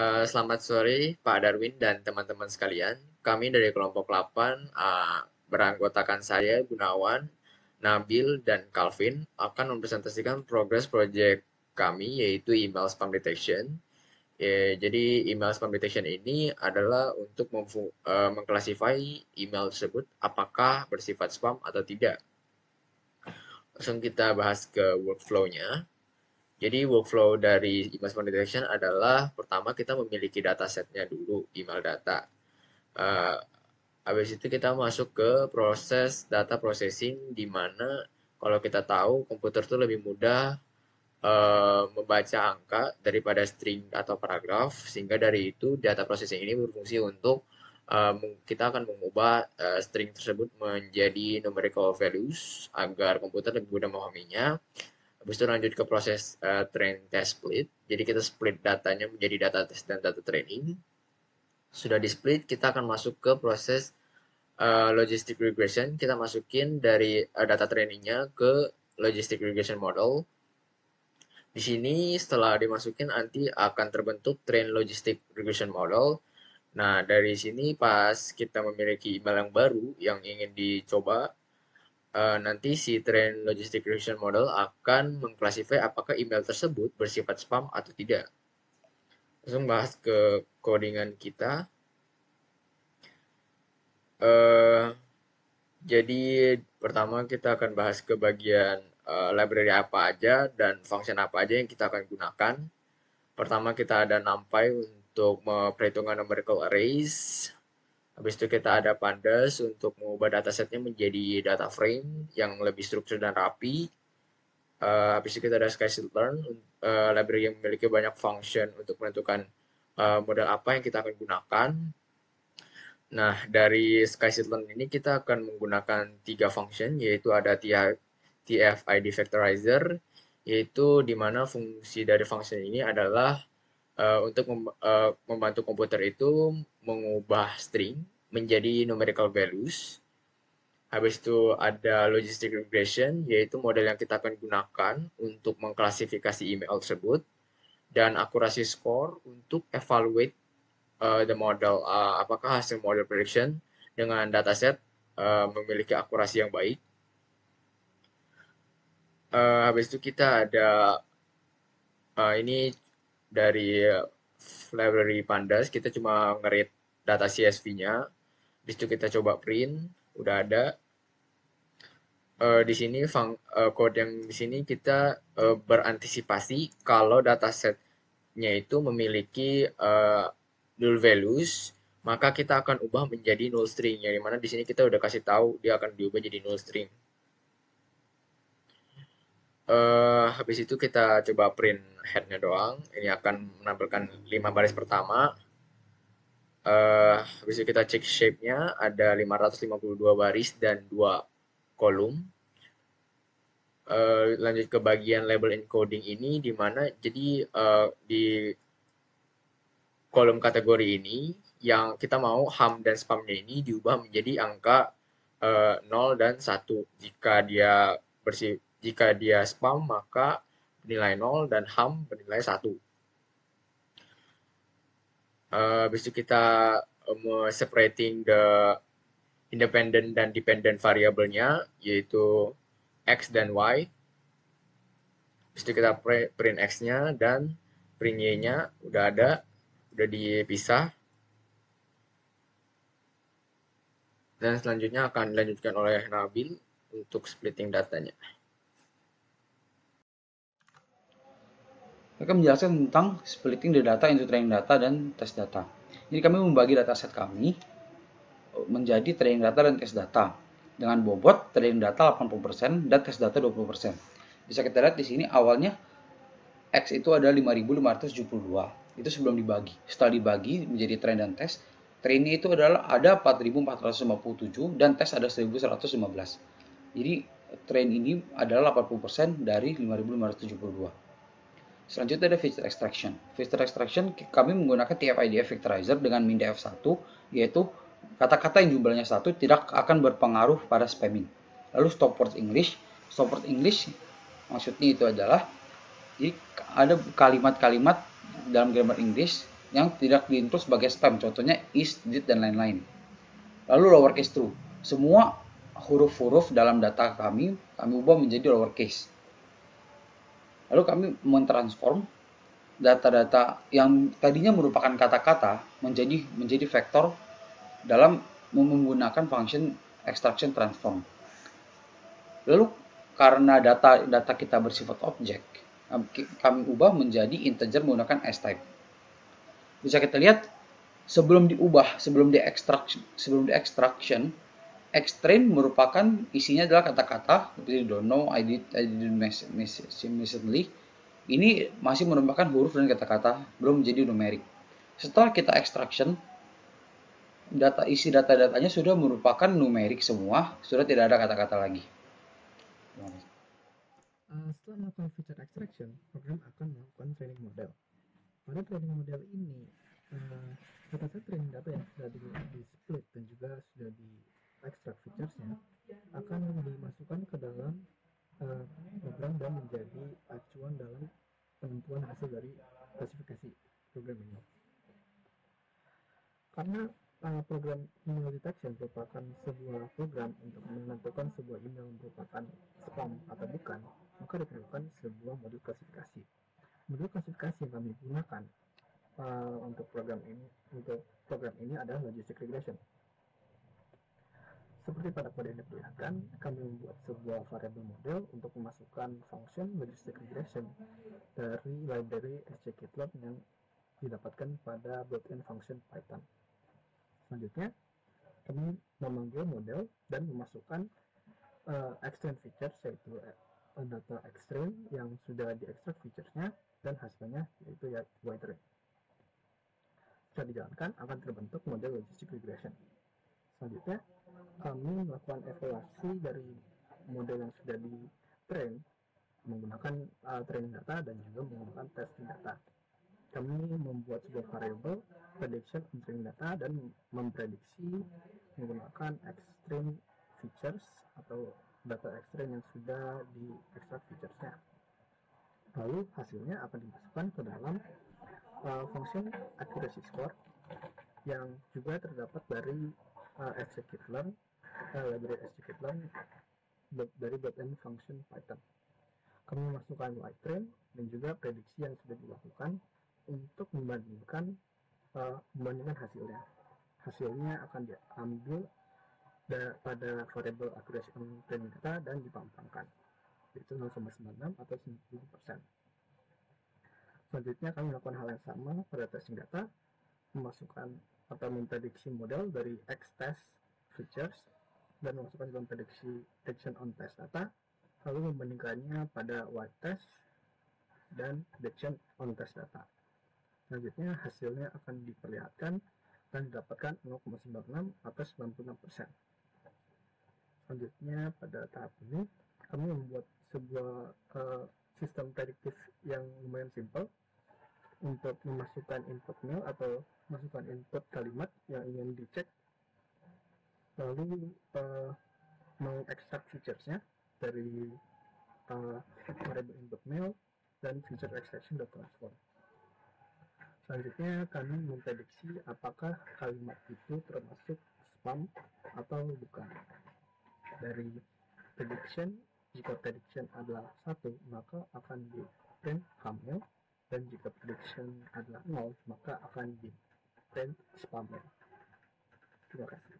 Selamat sore Pak Darwin dan teman-teman sekalian. Kami dari kelompok 8 beranggotakan saya, Gunawan, Nabil, dan Calvin akan mempresentasikan progres proyek kami yaitu email spam detection. Jadi email spam detection ini adalah untuk mengklasifikasi email tersebut apakah bersifat spam atau tidak. Langsung kita bahas ke workflow-nya. Jadi workflow dari email spam detection adalah pertama kita memiliki datasetnya dulu, email data. Uh, Habis itu kita masuk ke proses data processing di mana kalau kita tahu komputer itu lebih mudah membaca angka daripada string atau paragraf, sehingga dari itu data processing ini berfungsi untuk kita akan mengubah string tersebut menjadi numerical values agar komputer lebih mudah memahaminya. Habis itu lanjut ke proses train test split. Jadi kita split datanya menjadi data test dan data training. Sudah di split, kita akan masuk ke proses logistic regression. Kita masukin dari data trainingnya ke logistic regression model. Di sini setelah dimasukin nanti akan terbentuk train logistic regression model. Nah, dari sini pas kita memiliki email yang baru yang ingin dicoba, nanti si train logistic regression model akan mengklasifikasi apakah email tersebut bersifat spam atau tidak. Langsung bahas ke codingan kita. Eh, jadi pertama kita akan bahas ke bagian library apa aja dan function apa aja yang kita akan gunakan. Pertama kita ada NumPy untuk memperhitungkan numerical arrays. Habis itu kita ada Pandas untuk mengubah datasetnya menjadi data frame yang lebih struktur dan rapi. Habis itu kita ada Scikit-learn, library yang memiliki banyak function untuk menentukan model apa yang kita akan gunakan. Nah, dari Scikit-learn ini kita akan menggunakan 3 function, yaitu ada TF-ID Factorizer, yaitu di mana fungsi dari function ini adalah untuk membantu komputer itu mengubah string menjadi numerical values. Habis itu ada logistic regression, yaitu model yang kita akan gunakan untuk mengklasifikasi email tersebut, dan akurasi score untuk evaluate the model, apakah hasil model prediction dengan dataset memiliki akurasi yang baik. Habis itu kita ada ini dari library Pandas, kita cuma ngerit data CSV-nya. Habis itu kita coba print, udah ada. Di sini code yang di sini kita berantisipasi kalau datasetnya itu memiliki null values, maka kita akan ubah menjadi null string. Yang dimana di sini kita udah kasih tahu dia akan diubah jadi null string. Habis itu kita coba print headnya doang. Ini akan menampilkan 5 baris pertama. Habis itu kita cek shape-nya, ada 552 baris dan 2 kolom. Lanjut ke bagian label encoding ini, di mana jadi di kolom kategori ini yang kita mau ham dan spamnya ini diubah menjadi angka 0 dan 1. Jika dia spam maka bernilai 0 dan ham bernilai 1. Habis itu kita separating the independent dan dependent variabelnya, yaitu x dan y. Habis itu kita print x-nya dan print y-nya udah ada, udah dipisah. Dan selanjutnya akan dilanjutkan oleh Nabil untuk splitting datanya. Mereka menjelaskan tentang splitting the data into training data dan test data. Jadi kami membagi dataset kami menjadi training data dan test data. Dengan bobot training data 80% dan test data 20%. Bisa kita lihat di sini awalnya X itu ada 5.572. Itu sebelum dibagi. Setelah dibagi menjadi train dan test, trainnya itu adalah ada 4.457 dan test ada 1.115. Jadi train ini adalah 80% dari 5.572. Selanjutnya ada feature extraction. Feature extraction kami menggunakan TF-IDF factorizer dengan min df1, yaitu kata-kata yang jumlahnya 1 tidak akan berpengaruh pada spamming. Lalu stop word English. Stop word English maksudnya itu adalah jadi ada kalimat-kalimat dalam grammar English yang tidak diinput sebagai spam, contohnya is, did, dan lain-lain. Lalu lowercase true, semua huruf-huruf dalam data kami ubah menjadi lowercase. Lalu kami mentransform data-data yang tadinya merupakan kata-kata menjadi vektor dalam menggunakan function extraction transform. Lalu karena data kita bersifat objek, kami ubah menjadi integer menggunakan s-type. Bisa kita lihat sebelum di extraction, extrain merupakan isinya adalah kata-kata seperti don't know, I didn't recently. Ini masih merupakan huruf dan kata-kata, belum menjadi numerik. Setelah kita extraction, isi data-datanya sudah merupakan numerik semua, sudah tidak ada kata-kata lagi. Setelah melakukan feature extraction, program akan melakukan training model. Pada training model ini, dataset training data yang sudah di-split dan juga sudah di-extract featuresnya akan dimasukkan ke dalam program dan menjadi acuan dalam penentuan hasil dari klasifikasi program ini. Karena program email detection merupakan sebuah program untuk menentukan sebuah email merupakan spam atau bukan, maka diperlukan sebuah modul klasifikasi. Modul klasifikasi yang kami gunakan untuk program ini adalah logistic regression. Seperti pada kode yang diperlihatkan, kami membuat sebuah variable model untuk memasukkan function logistic regression dari library scikit-learn yang didapatkan pada built-in function Python. Selanjutnya, kami memanggil model dan memasukkan extrain features, yaitu data extrain yang sudah diekstrak featuresnya dan hasilnya yaitu y-train. Setelah dijalankan, akan terbentuk model logistic regression. Selanjutnya, kami melakukan evaluasi dari model yang sudah di-train menggunakan training data dan juga menggunakan testing data. Kami membuat sebuah variable prediction on training data dan memprediksi menggunakan extrain features atau data extrain yang sudah di-extract featuresnya. Lalu hasilnya akan dimasukkan ke dalam function accuracy score yang juga terdapat dari scikit-learn, library scikit-learn dari built-in function Python. Kami memasukkan y-train dan juga prediksi yang sudah dilakukan untuk membandingkan hasilnya. Hasilnya akan diambil pada variable accuracy on training data dan dipampangkan, yaitu 0,96 atau 90%. Selanjutnya kami melakukan hal yang sama pada testing data, memasukkan atau memprediksi model dari X-test features dan memasukkan dalam prediksi prediction on test data, lalu membandingkannya pada y-test dan prediction on test data. Selanjutnya hasilnya akan diperlihatkan dan didapatkan 0,96 atau 96%. Selanjutnya pada tahap ini kami membuat sebuah sistem prediktif yang lumayan simple untuk memasukkan input nil atau masukkan input kalimat yang ingin dicek, lalu mengekstrak featuresnya dari variable input mail dan feature extraction.transform. Selanjutnya kami memprediksi apakah kalimat itu termasuk spam atau bukan. Dari prediction, jika prediction adalah 1 maka akan di print hamil, dan jika prediction adalah 0 maka akan di print spam. Terima kasih.